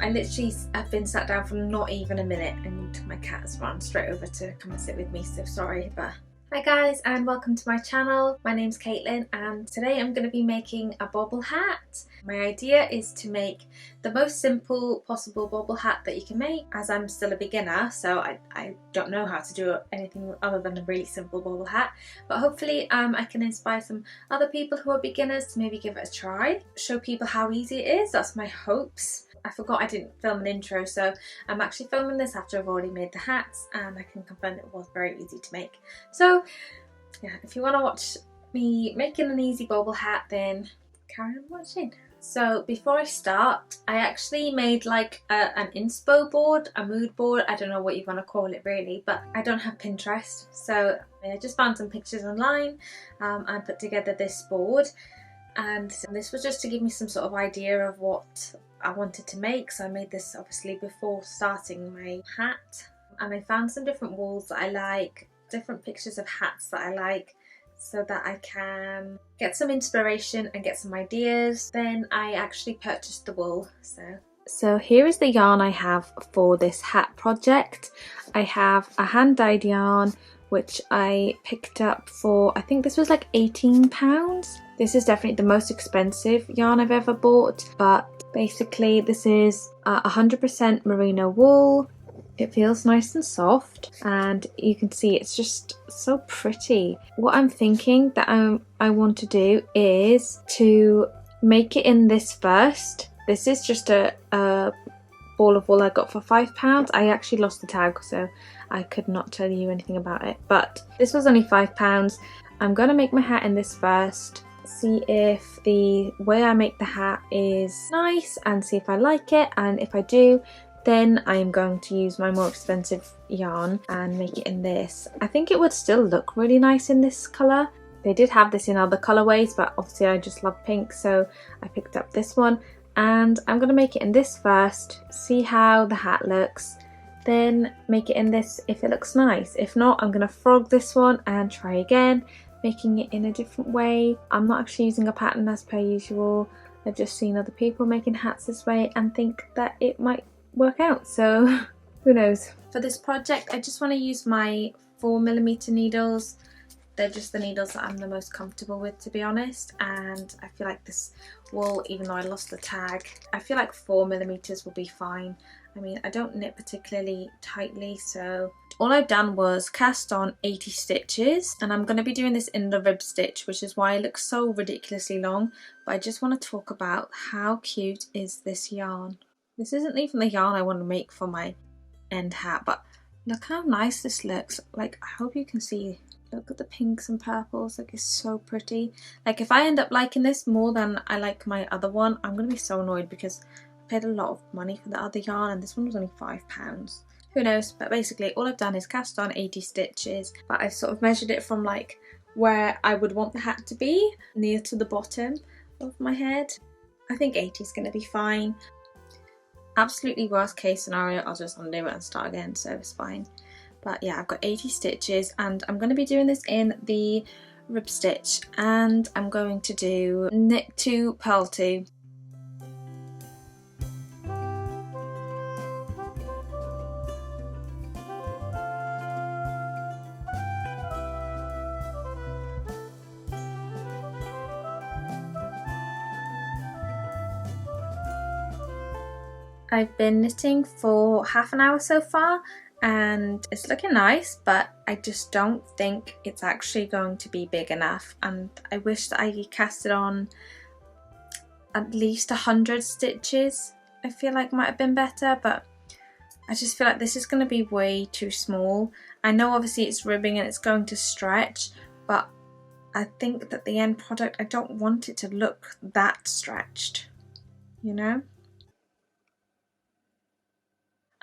I literally have been sat down for not even a minute and my cat has run straight over to come and sit with me, so sorry. But hi guys, and welcome to my channel. My name's Caitlin and today I'm going to be making a bobble hat. My idea is to make the most simple possible bobble hat that you can make, as I'm still a beginner, so I don't know how to do anything other than a really simple bobble hat. But hopefully I can inspire some other people who are beginners to maybe give it a try, show people how easy it is. That's my hopes. I forgot I didn't film an intro, so I'm actually filming this after I've already made the hats, and I can confirm it was very easy to make. So yeah, if you want to watch me making an easy bobble hat, then carry on watching. So before I start, I actually made like an inspo board, a mood board, I don't know what you want to call it really, but I don't have Pinterest, so I just found some pictures online and put together this board. And this was just to give me some sort of idea of what I wanted to make. So I made this obviously before starting my hat, and I found some different walls that I like, different pictures of hats that I like, so that I can get some inspiration and get some ideas. Then I actually purchased the wool. So here is the yarn I have for this hat project. I have a hand dyed yarn which I picked up for, I think this was like £18. This is definitely the most expensive yarn I've ever bought, but basically this is 100% merino wool. It feels nice and soft, and you can see it's just so pretty. What I'm thinking that I want to do is to make it in this first. This is just a ball of wool I got for £5. I actually lost the tag, so I could not tell you anything about it, but this was only £5. I'm going to make my hat in this first, see if the way I make the hat is nice and see if I like it, and if I do, then I am going to use my more expensive yarn and make it in this. I think it would still look really nice in this colour. They did have this in other colourways, but obviously I just love pink, so I picked up this one. And I'm going to make it in this first, see how the hat looks, then make it in this if it looks nice. If not, I'm going to frog this one and try again, making it in a different way. I'm not actually using a pattern as per usual. I've just seen other people making hats this way and think that it might work out, so who knows. For this project I just want to use my 4mm needles. They're just the needles that I'm the most comfortable with, to be honest, and I feel like this wool, even though I lost the tag, I feel like 4mm will be fine. I mean, I don't knit particularly tightly, so all I've done was cast on 80 stitches, and I'm going to be doing this in the rib stitch, which is why it looks so ridiculously long. But I just want to talk about how cute is this yarn. This isn't even the yarn I want to make for my end hat, but look how nice this looks. Like, I hope you can see. Look at the pinks and purples, like it's so pretty. Like if I end up liking this more than I like my other one, I'm going to be so annoyed because I paid a lot of money for the other yarn and this one was only £5. Who knows, but basically all I've done is cast on 80 stitches, but I've sort of measured it from like where I would want the hat to be, near to the bottom of my head. I think 80 is going to be fine. Absolutely worst case scenario, I'll just undo it and start again, so it's fine. But yeah, I've got 80 stitches and I'm going to be doing this in the rib stitch, and I'm going to do knit 2, purl 2. I've been knitting for half an hour so far, and it's looking nice, but I just don't think it's actually going to be big enough, and I wish that I cast it on at least 100 stitches. I feel like might have been better, but I just feel like this is going to be way too small. I know obviously it's ribbing and it's going to stretch, but I think that the end product, I don't want it to look that stretched, you know?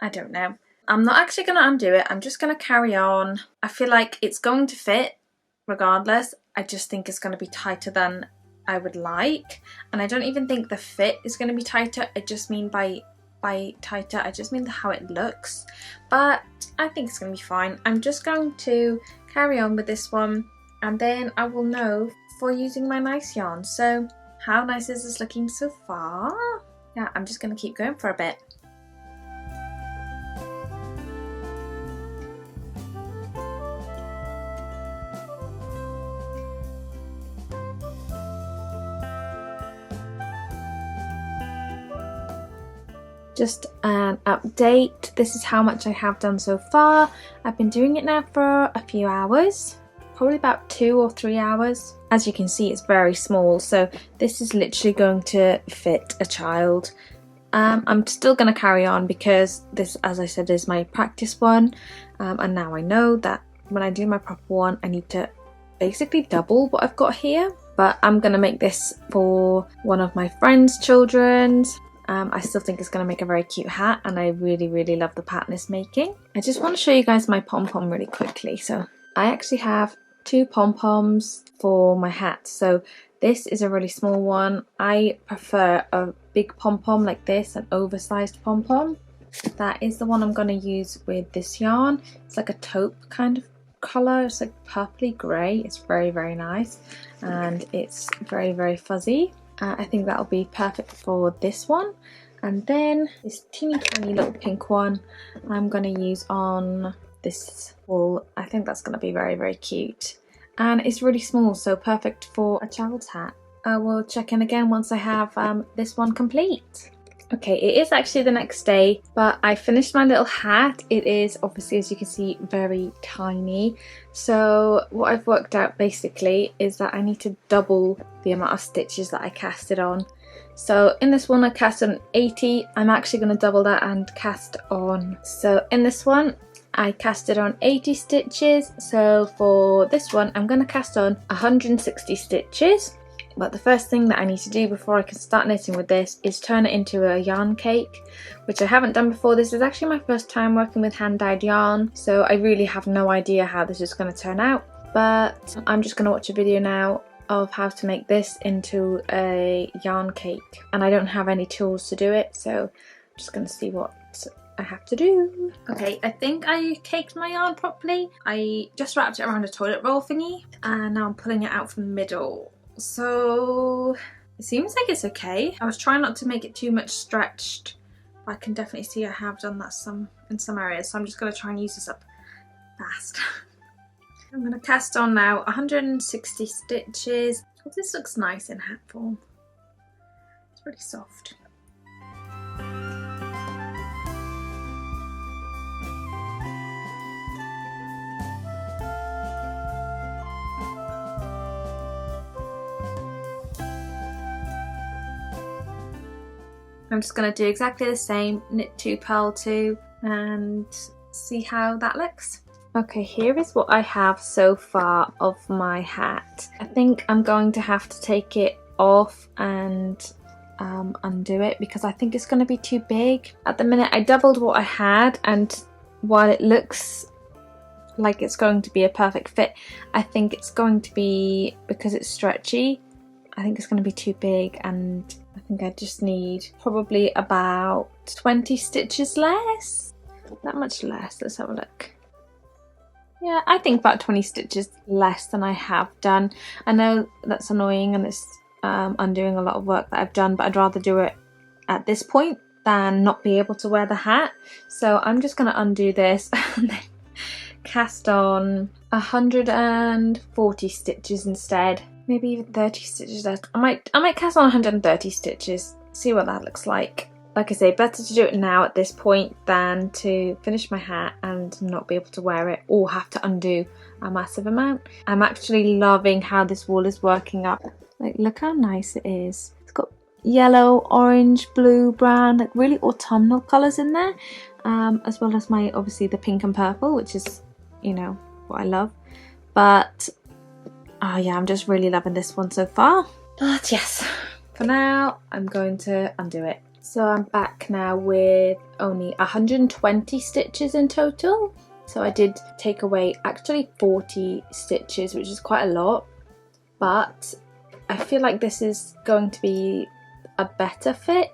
I don't know. I'm not actually going to undo it, I'm just going to carry on. I feel like it's going to fit regardless. I just think it's going to be tighter than I would like, and I don't even think the fit is going to be tighter. I just mean by tighter, I just mean how it looks, but I think it's going to be fine. I'm just going to carry on with this one, and then I will know for using my nice yarn. So how nice is this looking so far? Yeah, I'm just going to keep going for a bit. just an update. This is how much I have done so far. I've been doing it now for a few hours, probably about 2 or 3 hours. As you can see, it's very small, so this is literally going to fit a child. I'm still going to carry on because this, as I said, is my practice one, and now I know that when I do my proper one I need to basically double what I've got here. But I'm going to make this for one of my friend's children's. I still think it's going to make a very cute hat, and I really love the pattern it's making. I just want to show you guys my pom-pom really quickly. So I actually have 2 pom-poms for my hat. So this is a really small one. I prefer a big pom-pom like this, an oversized pom-pom. That is the one I'm going to use with this yarn. It's like a taupe kind of colour. It's like purpley grey. It's very nice, and it's very fuzzy. I think that'll be perfect for this one. And then this teeny tiny little pink one I'm going to use on this wool. I think that's going to be very cute, and it's really small, so perfect for a child's hat. I will check in again once I have this one complete. Okay, it is actually the next day, but I finished my little hat. It is obviously, as you can see, very tiny. So what I've worked out basically is that I need to double the amount of stitches that I casted on. So in this one I cast on 80. I'm actually going to double that and cast on. So in this one I casted on 80 stitches. So for this one I'm going to cast on 160 stitches. But the first thing that I need to do before I can start knitting with this is turn it into a yarn cake, which I haven't done before. This is actually my first time working with hand-dyed yarn, so I really have no idea how this is going to turn out. But I'm just going to watch a video now of how to make this into a yarn cake, and I don't have any tools to do it, so I'm just going to see what I have to do. Okay, I think I caked my yarn properly. I just wrapped it around a toilet roll thingy, and now I'm pulling it out from the middle. So it seems like it's okay. I was trying not to make it too much stretched, but I can definitely see I have done that in some areas, so I'm just going to try and use this up fast. I'm going to cast on now 160 stitches. Oh, this looks nice in hat form. It's really soft. I'm just going to do exactly the same, knit 2, purl 2, and see how that looks. Okay, here is what I have so far of my hat. I think I'm going to have to take it off and undo it because I think it's going to be too big. At the minute I doubled what I had, and while it looks like it's going to be a perfect fit, I think it's going to be, because it's stretchy, I think it's going to be too big, and I think I just need probably about 20 stitches less. That much less. Let's have a look. Yeah, I think about 20 stitches less than I have done. I know that's annoying and it's undoing a lot of work that I've done, but I'd rather do it at this point than not be able to wear the hat. So I'm just going to undo this and then cast on 140 stitches instead. Maybe even 30 stitches left. I might cast on 130 stitches, see what that looks like. Like I say, better to do it now at this point than to finish my hat and not be able to wear it or have to undo a massive amount. I'm actually loving how this wool is working up. Like, look how nice it is. It's got yellow, orange, blue, brown, like really autumnal colours in there, as well as obviously the pink and purple, which is, you know, what I love. But oh yeah, I'm just really loving this one so far. But yes, for now I'm going to undo it. So I'm back now with only 120 stitches in total. So I did take away actually 40 stitches, which is quite a lot. But I feel like this is going to be a better fit.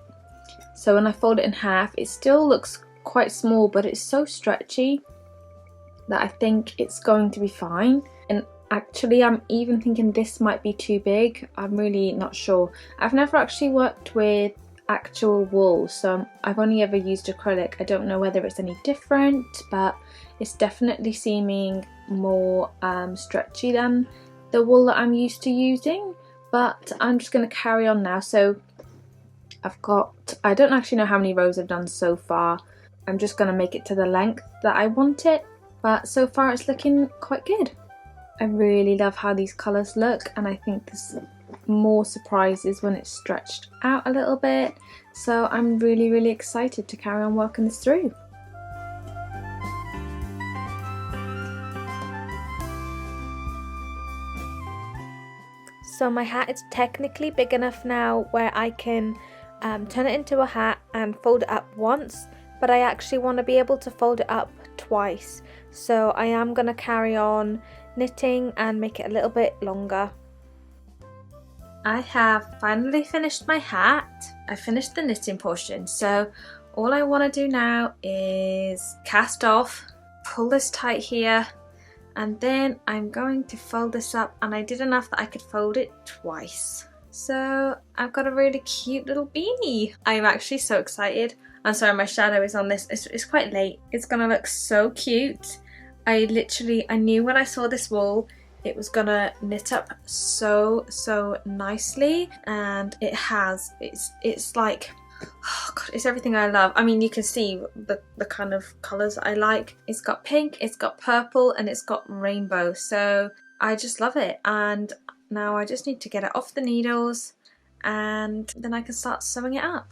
So when I fold it in half, it still looks quite small, but it's so stretchy that I think it's going to be fine. And actually, I'm even thinking this might be too big. I'm really not sure. I've never actually worked with actual wool, so I've only ever used acrylic. I don't know whether it's any different, but it's definitely seeming more stretchy than the wool that I'm used to using. But I'm just going to carry on now. So I don't actually know how many rows I've done so far. I'm just going to make it to the length that I want it, but so far it's looking quite good. I really love how these colours look, and I think there's more surprises when it's stretched out a little bit, so I'm really excited to carry on working this through. So my hat is technically big enough now where I can turn it into a hat and fold it up once, but I actually want to be able to fold it up twice. So I am going to carry on knitting and make it a little bit longer. I have finally finished my hat. I finished the knitting portion, so all I want to do now is cast off, pull this tight here, and then I'm going to fold this up, and I did enough that I could fold it twice. So I've got a really cute little beanie. I'm actually so excited. I'm sorry, my shadow is on this. It's quite late. It's gonna look so cute. I knew when I saw this wool it was gonna knit up so nicely, and it has. It's like, oh god, it's everything I love. I mean, you can see the kind of colours I like. It's got pink, it's got purple, and it's got rainbow, so I just love it. And now I just need to get it off the needles, and then I can start sewing it up.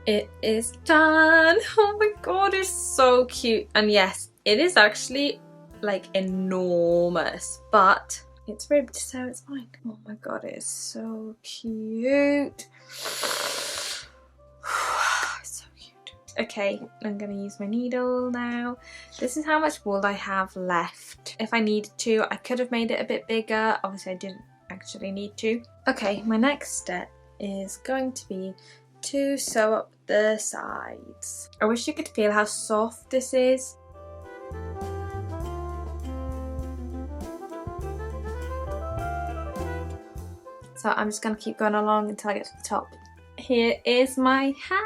It is done! Oh my god, it's so cute. And yes, it is actually like enormous, but it's ready to sew, it's fine. Oh my god, it is so cute. It's so cute. Okay, I'm gonna use my needle now. This is how much wool I have left. If I needed to, I could have made it a bit bigger. Obviously I didn't actually need to. Okay, my next step is going to be to sew up the sides. I wish you could feel how soft this is. So I'm just going to keep going along until I get to the top. Here is my hat.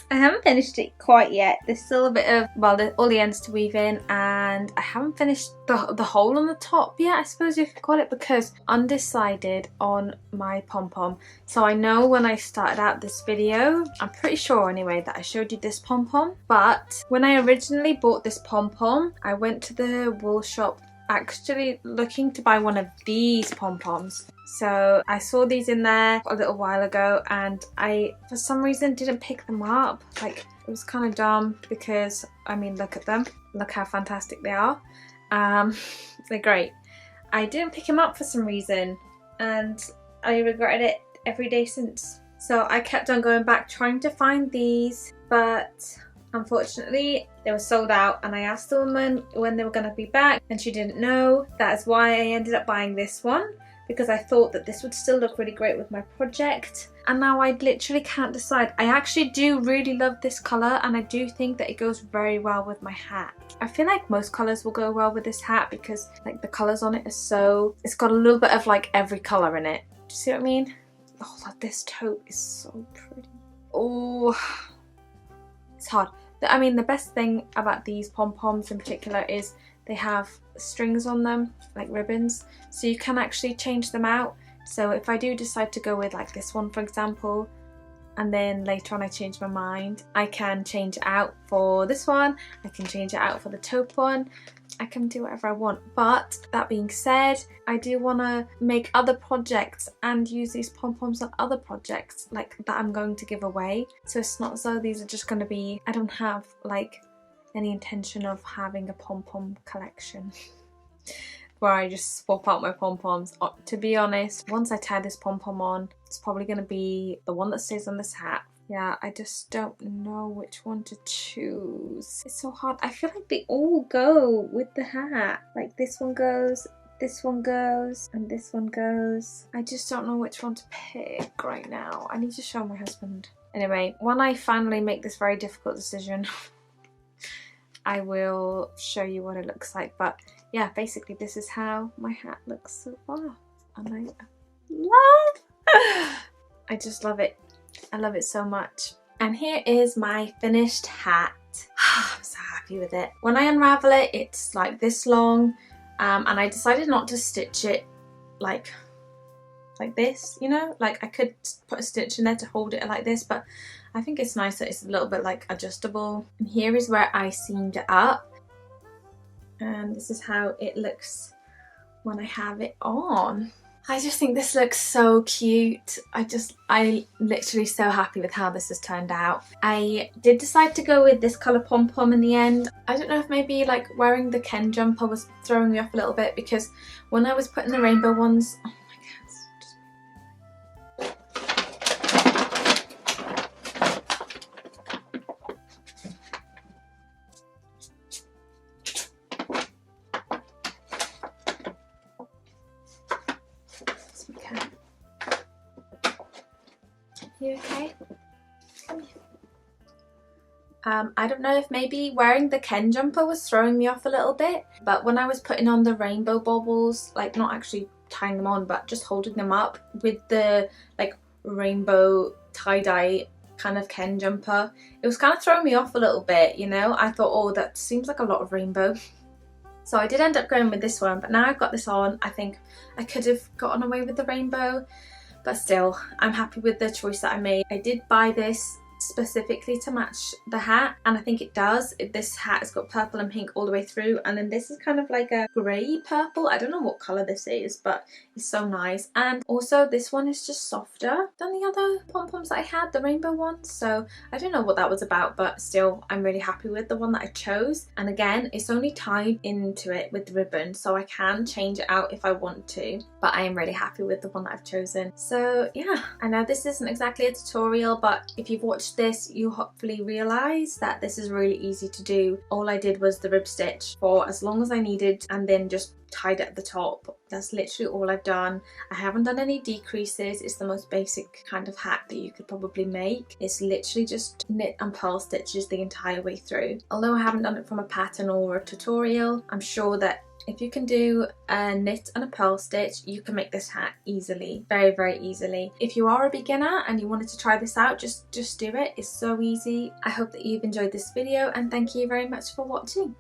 I haven't finished it quite yet. There's still a bit of, well, all the ends to weave in, and I haven't finished the hole on the top yet, I suppose you could call it, because I'm undecided on my pom-pom. So I know when I started out this video, I'm pretty sure anyway, that I showed you this pom-pom, but when I originally bought this pom-pom, I went to the wool shop actually looking to buy one of these pom-poms. So I saw these in there a little while ago, and I for some reason didn't pick them up. Like, it was kind of dumb because, I mean, look at them, look how fantastic they are. They're great. I didn't pick them up for some reason, and I regretted it every day since. So I kept on going back trying to find these, but unfortunately they were sold out, and I asked the woman when they were going to be back and she didn't know. That is why I ended up buying this one, because I thought that this would still look really great with my project, and now I literally can't decide. I actually do really love this colour, and I do think that it goes very well with my hat. I feel like most colours will go well with this hat because like the colours on it are so, it's got a little bit of like every colour in it. Do you see what I mean? Oh, like this taupe is so pretty. Oh, it's hard. I mean, the best thing about these pom-poms in particular is they have strings on them, like ribbons, so you can actually change them out. So if I do decide to go with like this one, for example, and then later on I change my mind, I can change it out for this one, I can change it out for the taupe one, I can do whatever I want. But that being said, I do want to make other projects and use these pom-poms on other projects like that I'm going to give away. So it's not as though these are just going to be, I don't have like any intention of having a pom-pom collection where I just swap out my pom-poms. To be honest, once I tie this pom-pom on, it's probably going to be the one that stays on this hat. Yeah, I just don't know which one to choose. It's so hard. I feel like they all go with the hat. Like this one goes, this one goes, and this one goes. I just don't know which one to pick right now. I need to show my husband. Anyway, when I finally make this very difficult decision, I will show you what it looks like. But yeah, basically this is how my hat looks so far. And I just love it. I love it so much. And here is my finished hat. I'm so happy with it. When I unravel it, it's like this long, and I decided not to stitch it like this, you know, like I could put a stitch in there to hold it like this, but I think it's nice that it's a little bit like adjustable. And here is where I seamed it up, and this is how it looks when I have it on. I just think this looks so cute. I'm literally so happy with how this has turned out. I did decide to go with this colour pom-pom in the end. I don't know if maybe like wearing the Ken jumper was throwing me off a little bit, because when I was putting the rainbow ones, oh my You okay? Come here. I don't know if maybe wearing the Ken jumper was throwing me off a little bit, but when I was putting on the rainbow baubles, like not actually tying them on, but just holding them up with the like rainbow tie-dye kind of Ken jumper, it was kind of throwing me off a little bit, you know? I thought, oh, that seems like a lot of rainbow. So I did end up going with this one, but now I've got this on, I think I could have gotten away with the rainbow. But still, I'm happy with the choice that I made. I did buy this specifically to match the hat, and I think it does. This hat has got purple and pink all the way through, and then this is kind of like a grey purple. I don't know what colour this is, but it's so nice. And also this one is just softer than the other pom-poms that I had, the rainbow ones. So I don't know what that was about, but still I'm really happy with the one that I chose. And again, it's only tied into it with the ribbon, so I can change it out if I want to, but I am really happy with the one that I've chosen. So yeah, I know this isn't exactly a tutorial, but if you've watched this, you hopefully realise that this is really easy to do. All I did was the rib stitch for as long as I needed, and then just tied it at the top. That's literally all I've done. I haven't done any decreases. It's the most basic kind of hat that you could probably make. It's literally just knit and purl stitches the entire way through. Although I haven't done it from a pattern or a tutorial, I'm sure that if you can do a knit and a purl stitch, you can make this hat easily, very, very easily. If you are a beginner and you wanted to try this out, just do it. It's so easy. I hope that you've enjoyed this video, and thank you very much for watching.